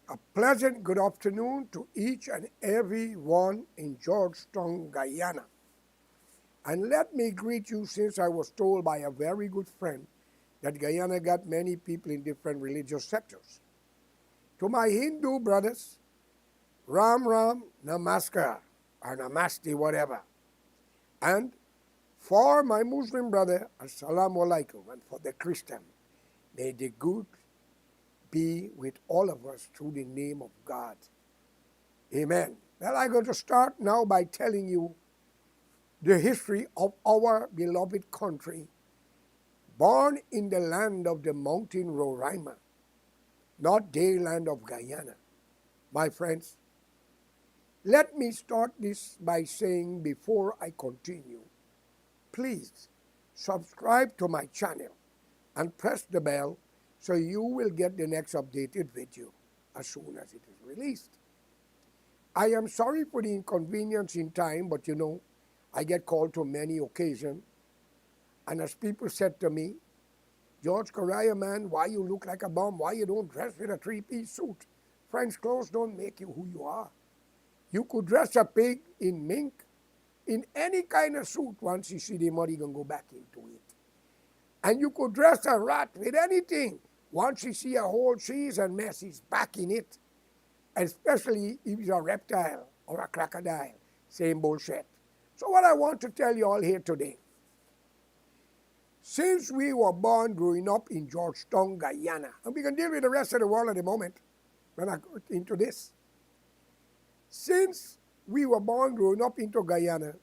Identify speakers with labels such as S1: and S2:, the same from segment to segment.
S1: A pleasant good afternoon to each and every one in Georgetown, Guyana. And let me greet you, since I was told by a very good friend that Guyana got many people in different religious sectors. To my Hindu brothers, Ram Ram Namaskar, or Namaste, whatever. And for my Muslim brother, Assalamu alaikum. And for the Christian, may the good be with all of us through the name of God. Amen. Well, I'm going to start now by telling you the history of our beloved country, born in the land of the mountain Roraima, not the land of Guyana. My friends, let me start this by saying, before I continue, please subscribe to my channel and press the bell so you will get the next updated video as soon as it is released. I am sorry for the inconvenience in time, but you know, I get called to many occasions. And as people said to me, George Correa, man, why you look like a bum? Why you don't dress with a three-piece suit? French clothes don't make you who you are. You could dress a pig in mink, in any kind of suit. Once you see the money, you can go back into it. And you could dress a rat with anything. Once you see a whole cheese and mess, he's back in it. Especially if he's a reptile or a crocodile. Same bullshit. So what I want to tell you all here today, since we were born growing up in Georgetown, Guyana, and we can deal with the rest of the world at the moment when I go into this. Since we were born growing up into Guyana,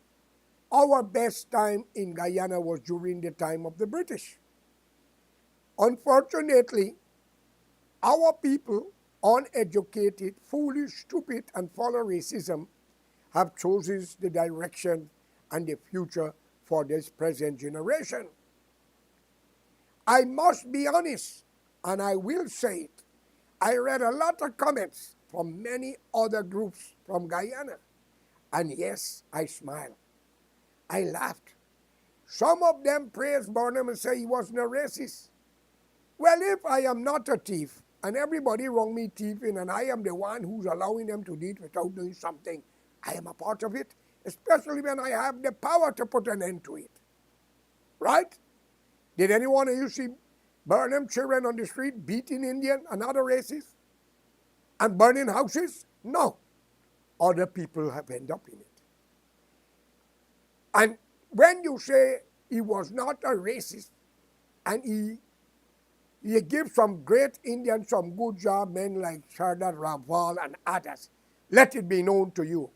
S1: our best time in Guyana was during the time of the British. Unfortunately, our people, uneducated, foolish, stupid, and follow racism, have chosen the direction and the future for this present generation. I must be honest, and I will say it. I read a lot of comments from many other groups from Guyana, and yes, I smiled. I laughed. Some of them praised Burnham and say he wasn't a racist. Well, if I am not a thief, and everybody wrong me thieving, and I am the one who's allowing them to do it without doing something, I am a part of it, especially when I have the power to put an end to it. Right? Did anyone of you see Burnham children on the street beating Indian and other races and burning houses? No. Other people have ended up in it. And when you say he was not a racist and he gives some great Indians some good job, men like Sardar Raval and others, let it be known to you.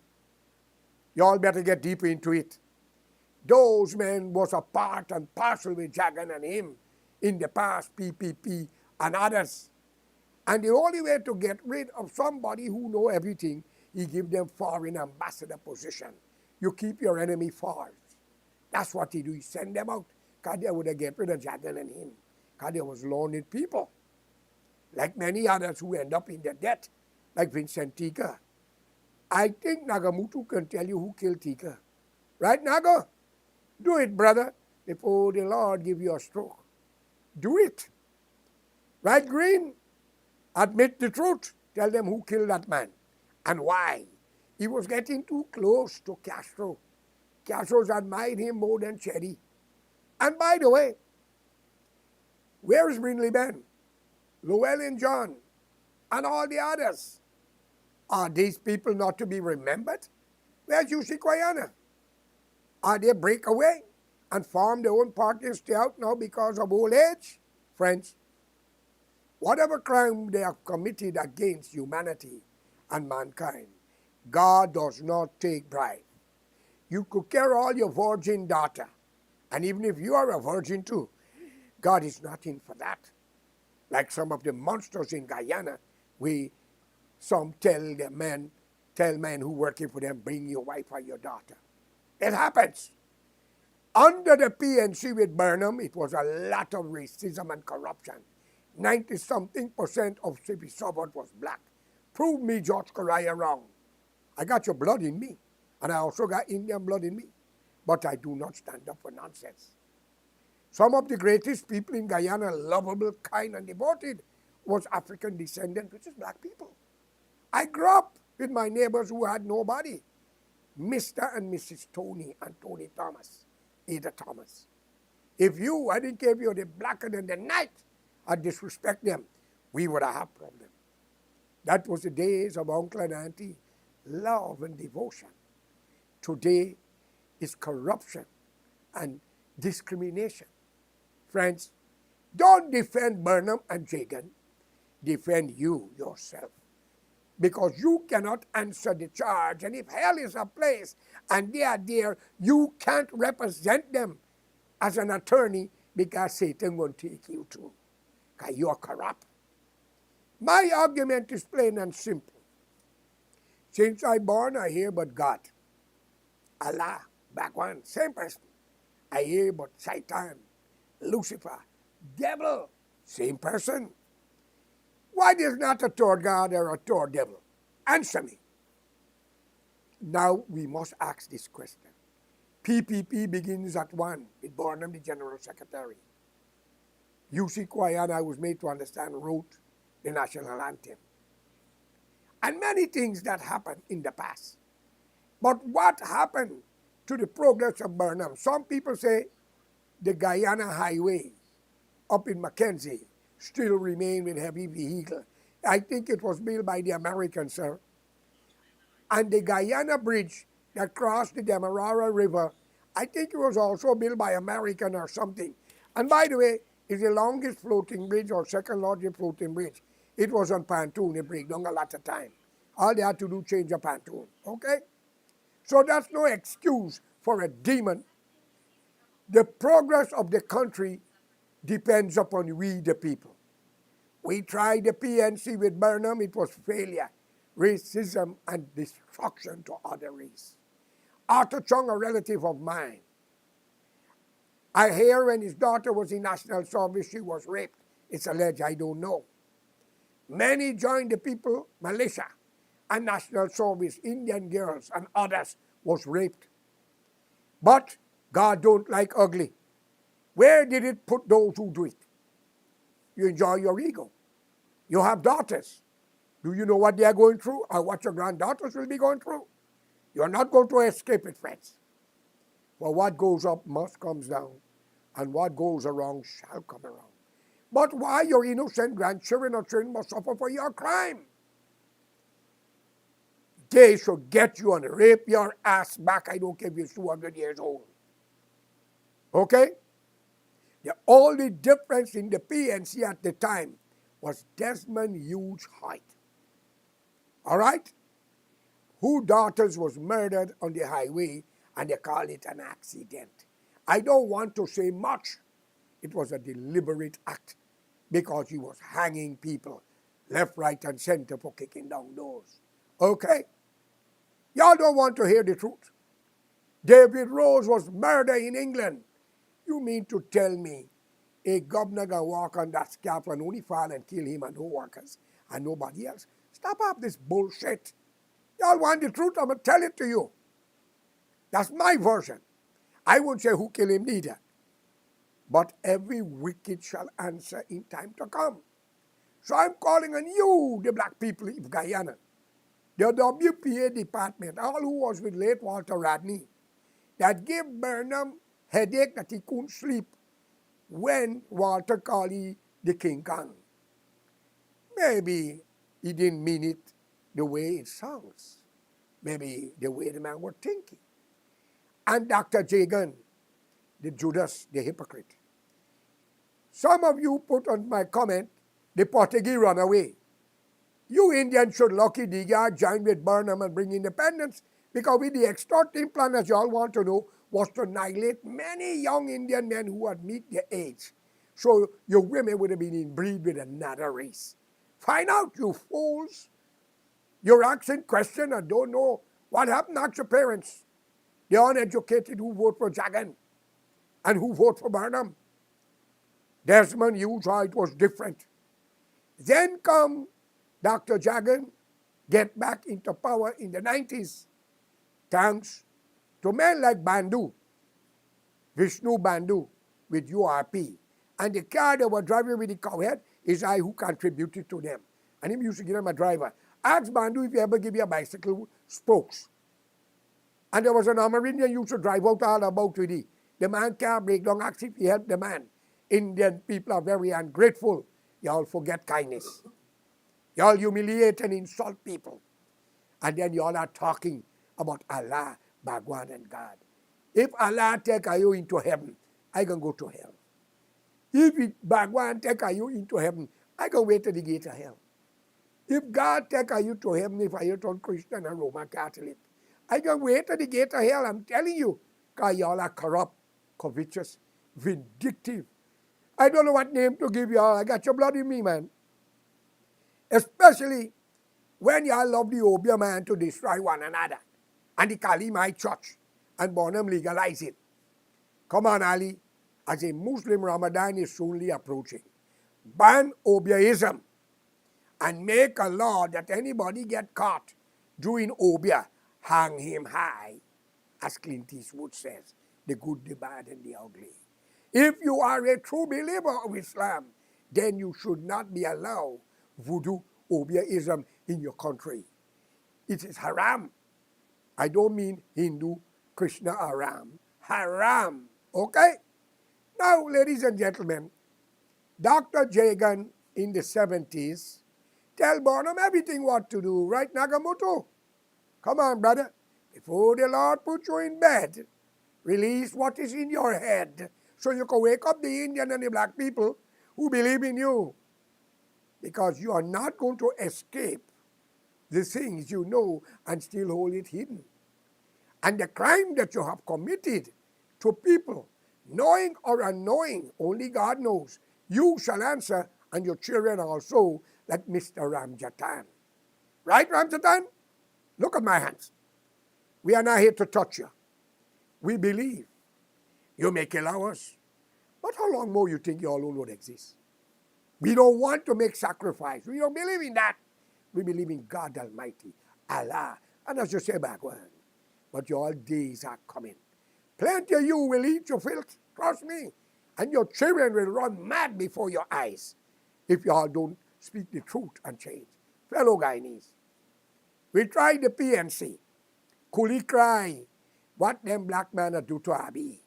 S1: You all better get deeper into it. Those men was a part and parcel with Jagan and him in the past, PPP and others. And the only way to get rid of somebody who know everything, he give them foreign ambassador position. You keep your enemy far. That's what he do. He send them out. Because they would have get rid of Jagan and him. Because they was learned people. Like many others who end up in the debt. Like Vincent Tika. I think Nagamutu can tell you who killed Tika. Right, Naga? Do it, brother, before the Lord give you a stroke. Do it. Right, Green? Admit the truth. Tell them who killed that man and why. He was getting too close to Castro. Castro's admired him more than Cherry. And by the way, where is Brindley Ben, Llewellyn John, and all the others? Are these people not to be remembered? Where's Yussi Koyana? Are they break away and form their own party and stay out now because of old age? Friends, whatever crime they have committed against humanity and mankind, God does not take bribe. You could carry all your virgin daughter, and even if you are a virgin too, God is not in for that. Like some of the monsters in Guyana, some tell men who working for them, bring your wife or your daughter. It happens. Under the PNC with Burnham, it was a lot of racism and corruption. 90-something% of civil servant was black. Prove me George Correa wrong. I got your blood in me, and I also got Indian blood in me. But I do not stand up for nonsense. Some of the greatest people in Guyana, lovable, kind, and devoted, was African descendant, which is black people. I grew up with my neighbors who had nobody. Mr. and Mrs. Tony and Tony Thomas, Ada Thomas. I didn't care if you're the blacker than the night, I disrespect them, we would have had a problem. That was the days of uncle and auntie, love and devotion. Today is corruption and discrimination. Friends, don't defend Burnham and Jagan. Defend you yourself. Because you cannot answer the charge. And if hell is a place and they are there, you can't represent them as an attorney because Satan won't take you too. Because you are corrupt. My argument is plain and simple. Since I born, I hear but God. Allah, back one, same person. I hear but Satan, Lucifer, devil, same person. Why there's not a third God or a third devil? Answer me. Now we must ask this question. PPP begins at 1 with Burnham, the General Secretary. U.C. Kwayana, I was made to understand, wrote the national anthem. And many things that happened in the past. But what happened to the progress of Burnham? Some people say the Guyana Highway up in Mackenzie still remain with heavy vehicle. I think it was built by the Americans, sir. And the Guyana Bridge that crossed the Demerara River, I think it was also built by American or something. And by the way, it's the longest floating bridge or second largest floating bridge. It was on pontoon. It break down a lot of time. All they had to do change a pontoon. Okay? So that's no excuse for a demon. The progress of the country depends upon we, the people. We tried the PNC with Burnham, it was failure, racism, and destruction to other race. Arthur Chung, a relative of mine, I hear when his daughter was in national service, she was raped. It's alleged, I don't know. Many joined the people, militia, and national service, Indian girls and others was raped. But God don't like ugly. Where did it put those who do it? You enjoy your ego. You have daughters. Do you know what they are going through or what your granddaughters will be going through? You're not going to escape it, friends. For what goes up must come down, and what goes around shall come around. But why your innocent grandchildren or children must suffer for your crime? They should get you and rape your ass back. I don't care if you're 200 years old. Okay? The only difference in the PNC at the time was Desmond Hughes Hoyt. All right? Whose daughters was murdered on the highway and they call it an accident. I don't want to say much. It was a deliberate act because he was hanging people left, right, and center for kicking down doors. Okay? Y'all don't want to hear the truth. David Rose was murdered in England. You mean to tell me a governor can walk on that scaffold and only fall and kill him and no workers and nobody else? Stop up this bullshit. Y'all want the truth? I'm going to tell it to you. That's my version. I won't say who killed him neither. But every wicked shall answer in time to come. So I'm calling on you, the black people of Guyana, the WPA department, all who was with late Walter Rodney, that gave Burnham headache that he couldn't sleep when Walter called him the King Kong. Maybe he didn't mean it the way it sounds. Maybe the way the man was thinking. And Dr. Jagan, the Judas, the hypocrite. Some of you put on my comment, the Portuguese run away. You Indians should lucky Diga join with Burnham and bring independence because with the extorting plan, as you all want to know, was to annihilate many young Indian men who had meet their age So your women would have been inbreed with another race. Find out, you fools. You're asking questions and don't know what happened. Ask your parents. The uneducated who vote for Jagan and who vote for Barnum. Desmond Hughes, how it was different. Then come Dr. Jagan, get back into power in the 90s, thanks to men like Bandhu, Vishnu Bandhu with URP. And the car they were driving with the cowhead is I who contributed to them. And him used to give them a driver. Ask Bandhu if he ever give you a bicycle spokes. And there was an Amerindian used to drive out all about with it. The man can't break down, ask if he helped the man. Indian people are very ungrateful. Y'all forget kindness. Y'all humiliate and insult people. And then y'all are talking about Allah, Bhagwan, and God. If Allah take you into heaven, I can go to hell. If Bhagwan take you into heaven, I can wait at the gate of hell. If God take you to heaven, if I turn Christian and Roman Catholic, I can wait at the gate of hell. I'm telling you, because y'all are corrupt, covetous, vindictive. I don't know what name to give y'all. I got your blood in me, man. Especially when y'all love the Obia man to destroy one another. And the Kalimite church and Bonham legalize it. Come on, Ali. As a Muslim, Ramadan is soonly approaching. Ban Obiaism and make a law that anybody get caught doing Obia, hang him high, as Clint Eastwood says, the good, the bad, and the ugly. If you are a true believer of Islam, then you should not be allowed voodoo Obiaism in your country. It is haram. I don't mean Hindu, Krishna, haram. Haram. Okay? Now, ladies and gentlemen, Dr. Jagan in the 70s tell Bonham everything what to do. Right, Nagamoto? Come on, brother. Before the Lord put you in bed, release what is in your head so you can wake up the Indian and the black people who believe in you. Because you are not going to escape the things you know and still hold it hidden. And the crime that you have committed to people, knowing or unknowing, only God knows, you shall answer, and your children also, like Mr. Ramjatan. Right, Ramjatan? Look at my hands. We are not here to touch you. We believe. You may kill ours. But how long more you think your own would exist? We don't want to make sacrifice. We don't believe in that. We believe in God Almighty, Allah. And as you say backward, but your days are coming. Plenty of you will eat your filth, trust me. And your children will run mad before your eyes if you all don't speak the truth and change. Fellow Guyanese, we tried the PNC. Kuli cry, what them black men are do to Abi.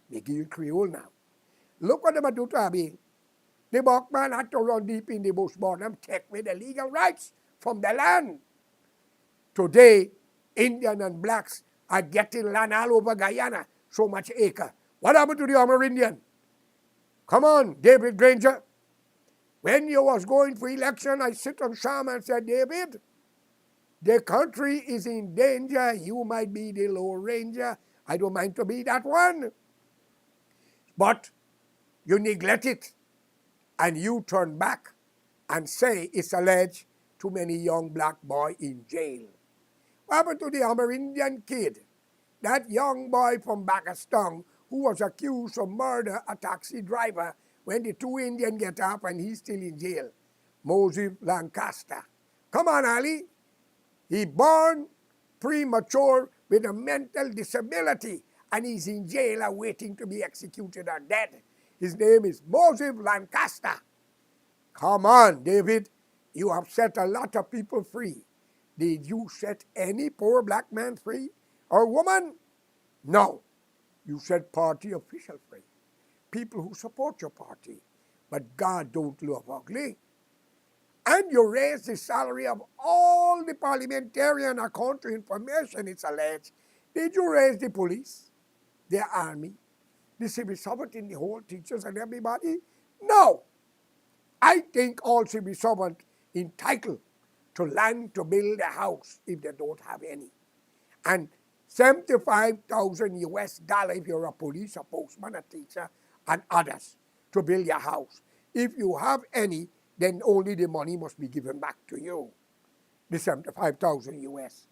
S1: They give you Creole now. Look what them are do to Abi. The black man had to run deep in the bush, Bonham, take away the legal rights from the land. Today, Indian and blacks are getting land all over Guyana, so much acre. What happened to the Amerindian? Come on, David Granger. When you was going for election, I sit on Sham and said, David, the country is in danger. You might be the Lone Ranger. I don't mind to be that one. But you neglect it. And you turn back and say it's alleged too many young black boy in jail. What happened to the Amerindian kid? That young boy from Pakistan who was accused of murder a taxi driver when the two Indians get up and he's still in jail. Moses Lancaster. Come on, Ali. He born premature with a mental disability and he's in jail waiting to be executed or dead. His name is Moses Lancaster. Come on, David. You have set a lot of people free. Did you set any poor black man free? Or woman? No. You set party official free. People who support your party. But God don't love ugly. And you raise the salary of all the parliamentarians according to information, it's alleged. Did you raise the police, the army, the civil servant in the whole teachers and everybody? No. I think all civil servants entitled to land to build a house if they don't have any. And $75,000 US if you're a police, a postman, a teacher, and others. to build your house. If you have any, then only the money must be given back to you, the 75,000 US,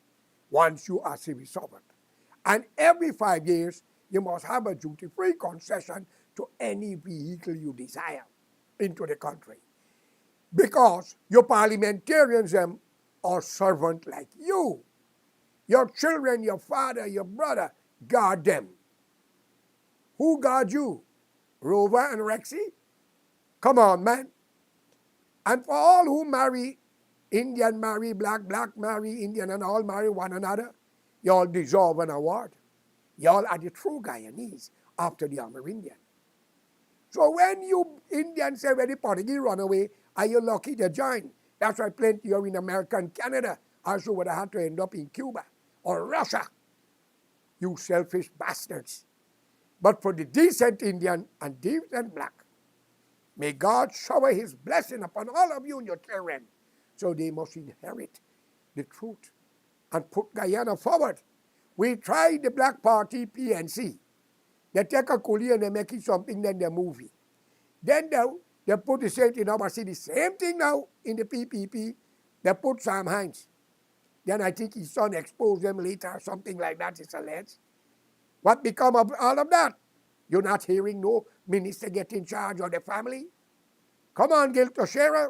S1: once you are civil servant. And every 5 years, you must have a duty-free concession to any vehicle you desire into the country. Because your parliamentarians are servant like you. Your children, your father, your brother, guard them. Who guard you? Rover and Rexy? Come on, man. And for all who marry Indian, marry black, black marry Indian, and all marry one another, y'all deserve an award. Y'all are the true Guyanese after the Amerindian. So when you Indians say when the Portuguese run away, are you lucky to join? That's why plenty are in America and Canada. Also would have had to end up in Cuba or Russia. You selfish bastards. But for the decent Indian and decent black, may God shower his blessing upon all of you and your children, so they must inherit the truth and put Guyana forward. We tried the Black Party, PNC. They take a coolie and they make it something, then they movie. Then they put the same in our city. Same thing now in the PPP. They put Sam Hines. Then I think his son exposed them later or something like that, it's alleged. What become of all of that? You're not hearing no minister get in charge of the family? Come on, Gil Teixeira.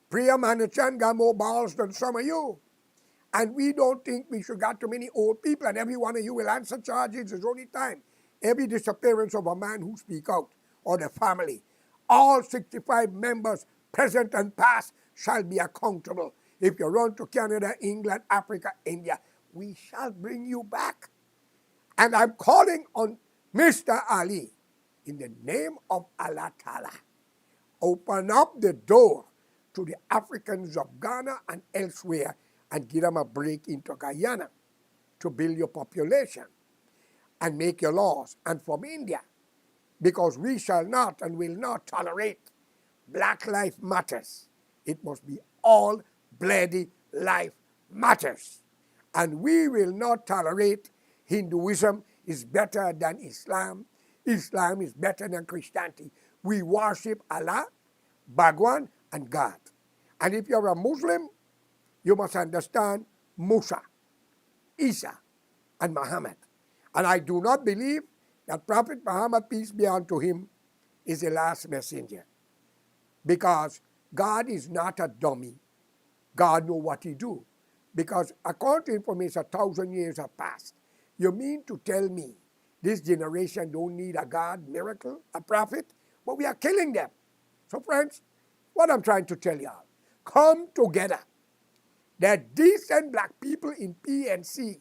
S1: Priya Manachan got more balls than some of you. And we don't think we should got too many old people, and every one of you will answer charges. It's only time. Every disappearance of a man who speak out, or the family, all 65 members, present and past, shall be accountable. If you run to Canada, England, Africa, India, we shall bring you back. And I'm calling on Mr. Ali, in the name of Allah Ta'ala, open up the door to the Africans of Ghana and elsewhere and give them a break into Guyana to build your population and make your laws. And from India, because we shall not and will not tolerate Black Life Matters. It must be all bloody life matters. And we will not tolerate Hinduism is better than Islam. Islam is better than Christianity. We worship Allah, Bhagwan, and God. And if you're a Muslim, you must understand Musa, Isa, and Muhammad. And I do not believe that Prophet Muhammad, peace be unto him, is the last messenger. Because God is not a dummy. God knows what he do. Because according to information, 1,000 years have passed. You mean to tell me this generation don't need a God, miracle, a prophet? But we are killing them. So friends, what I'm trying to tell y'all, come together. The decent black people in PNC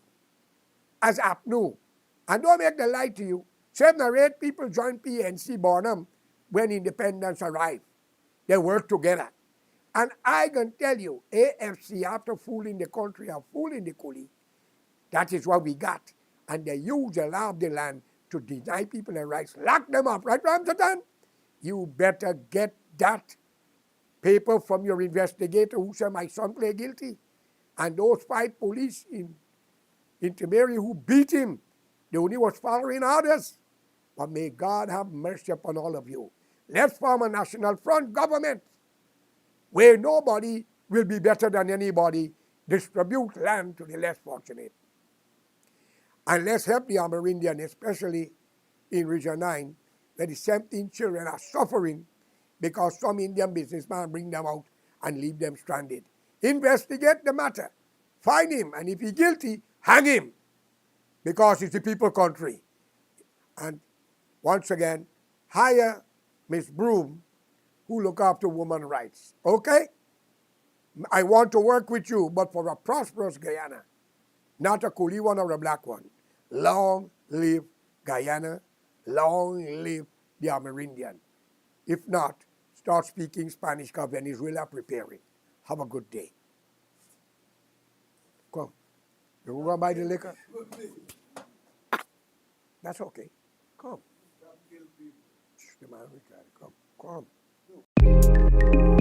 S1: as APNU. And don't make the lie to you. 7 or 8 people joined PNC Bonham when independence arrived. They work together. And I can tell you, AFC, after fooling the country and fooling the coolie, that is what we got. And they use the law of the land to deny people their rights. Lock them up, right, Ramzatan? You better get that paper from your investigator who said my son pled guilty. And those 5 police in Timeri who beat him, they only was following orders. But may God have mercy upon all of you. Let's form a national front government where nobody will be better than anybody. Distribute land to the less fortunate. And let's help the Amerindian, especially in Region 9, where the 17 children are suffering because some Indian businessman bring them out and leave them stranded. Investigate the matter. Find him, and if he's guilty, hang him, because it's the people country. And once again, hire Ms. Broom, who look after women's rights. Okay? I want to work with you, but for a prosperous Guyana, not a coolie one or a black one. Long live Guyana. Long live the Amerindian. If not, start speaking Spanish because Venezuela preparing. Have a good day. Come. You want to buy the liquor? That's okay. Come. The man will carry. Come. Come.